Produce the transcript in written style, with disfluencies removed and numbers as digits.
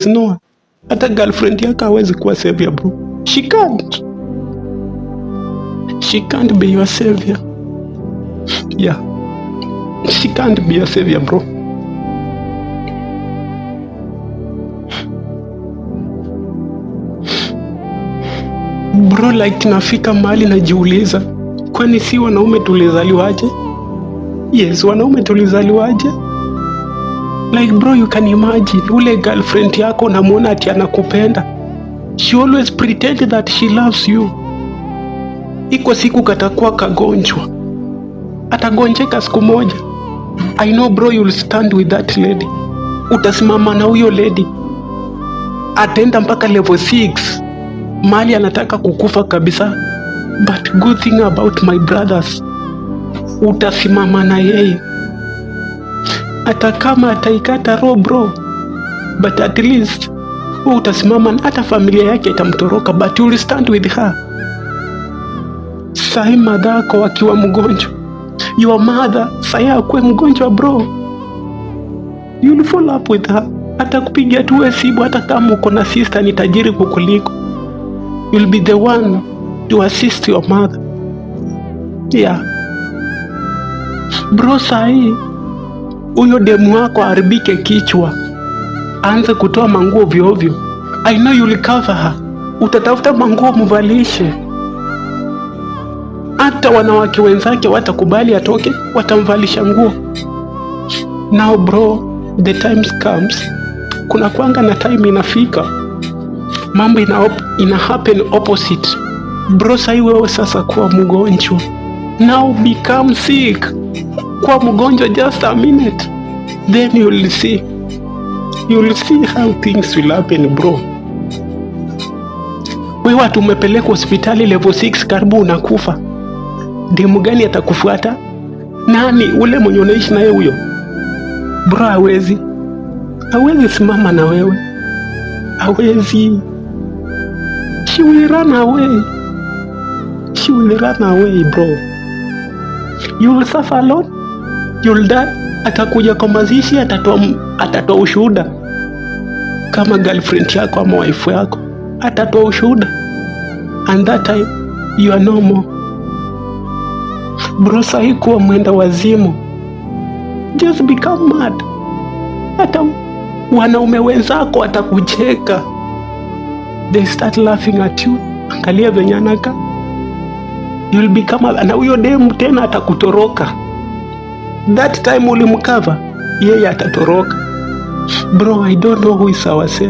No, hata girlfriend yako hawezi kuwa savior bro. She can't be your savior. Yeah, she can't be your savior bro. Bro, like nafika mahali najiuliza, kwani si wanaume tulizaliwaje? Yes, wanaume tulizaliwaje? Like bro, you can imagine ule girlfriend yako unamuona ati anakupenda. She always pretend that she loves you. Iko siku katakuwa kagonjwa, atagonjeka siku moja. I know bro, you'll stand with that lady. Utasimama na huyo lady, ataenda mpaka level 6 mali anataka kukufa kabisa. But good thing about my brothers, utasimama na yeye hata kama ataikata roho bro, but at least utasimama. Hata familia yake itamtoroka, but you will stand with her. Sahi madhako wakiwa mgonjwa, your mother sahi akwe mgonjwa bro, you will follow up with her. Hata kupigia tu simu, hata kama uko na sister ni tajiri kukuliko, you will be the one to assist your mother. Yeah bro, sahi huyo demu wako haribike kichwa, aanze kutoa manguo ovyo ovyo. I know you will cover her. Utatafuta manguo mvalishe. Hata wanawake wenzake watakubali atoke, watamvalisha nguo. Now bro, the times comes, kuna kwanga na time inafika, mambo ina happen opposite. Bro, sahi wewe sasa kuwa mgonjwa. Now become sick. Kuwa mgonjwa just a minute, then you will see how things will happen bro. Wewe watu umepeleka hospitali level 6, karibu unakufa. Demu gani atakufuata? Nani? Ule mwenye unaishi naye huyo bro? Hawezi simama na wewe, hawezi. She will run away bro. You will suffer alone, you will die. Atakuja kwa mazishi, atatoa ushuhuda. Kama girlfriend yako ama wife yako, atatoa ushuhuda, and that time you are no more bro. Sahi kuwa mwenda wazimu, just become mad. Hata wanaume wenzako watakucheka, they start laughing at you. Angalia venye anaka, you will become, na huyo demu tena atakutoroka. That time ulimcover, yeye atatoroka bro. I don't know who is our savior.